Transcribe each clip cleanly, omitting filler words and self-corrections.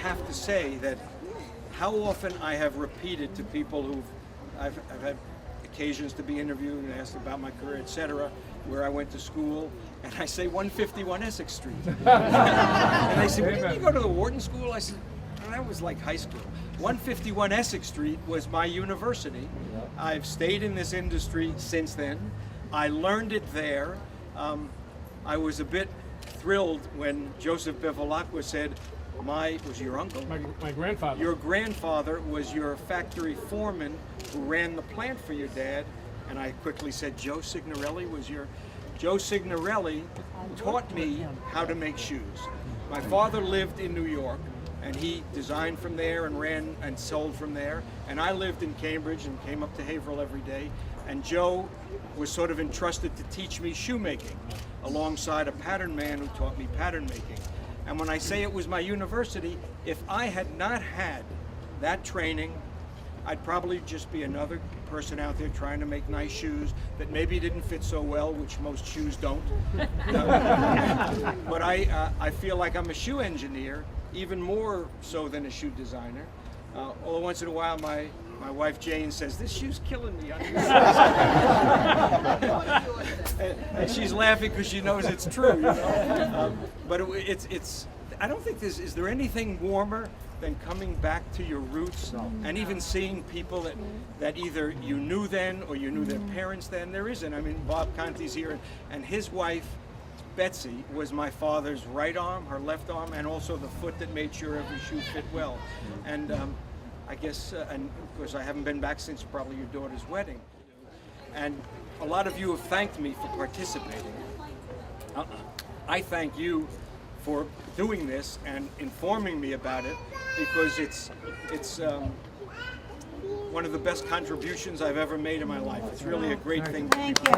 have to say that how often I have repeated to people I've had occasions to be interviewed and asked about my career, etc., where I went to school, and I say 151 Essex Street. And they say, well, didn't you go to the Wharton School? I said, well, that was like high school. 151 Essex Street was my university. I've stayed in this industry since then. I learned it there. I was a bit thrilled when Joseph Bevilacqua said, was your uncle? My grandfather. Your grandfather was your factory foreman who ran the plant for your dad. And I quickly said, Joe Signorelli was your... Joe Signorelli taught me how to make shoes. My father lived in New York, and he designed from there and ran and sold from there. And I lived in Cambridge and came up to Haverhill every day. And Joe was sort of entrusted to teach me shoemaking, alongside a pattern man who taught me pattern making. And when I say it was my university, if I had not had that training, I'd probably just be another person out there trying to make nice shoes that maybe didn't fit so well, which most shoes don't. But I feel like I'm a shoe engineer, even more so than a shoe designer. Although once in a while my wife Jane says, this shoe's killing me. And she's laughing because she knows it's true. You know? But it's I don't think is there anything warmer than coming back to your roots and even seeing people that either you knew then or you knew their parents then. There isn't. I mean, Bob Conti's here, and his wife, Betsy, was my father's right arm, her left arm, and also the foot that made sure every shoe fit well. And I guess, and of course I haven't been back since probably your daughter's wedding. And a lot of you have thanked me for participating. I thank you for doing this and informing me about it, because it's one of the best contributions I've ever made in my life. It's really a great thing. Thank you.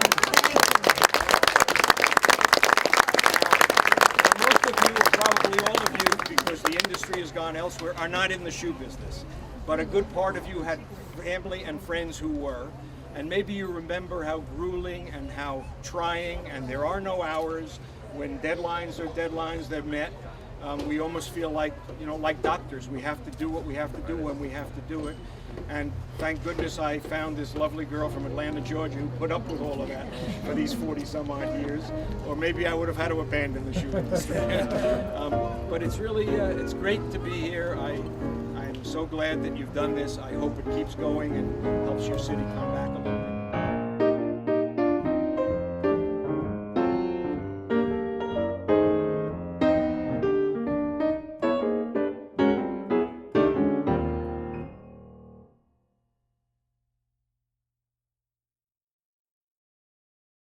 Most of you, probably all of you, because the industry has gone elsewhere, are not in the shoe business. But a good part of you had family and friends who were. And maybe you remember how grueling and how trying, and there are no hours. When deadlines are deadlines, they're met. We almost feel like, like doctors. We have to do what we have to do when we have to do it. And thank goodness I found this lovely girl from Atlanta, Georgia, who put up with all of that for these 40-some-odd years. Or maybe I would have had to abandon the shoe industry. But it's really, it's great to be here. I'm so glad that you've done this. I hope it keeps going and helps your city come back a little bit.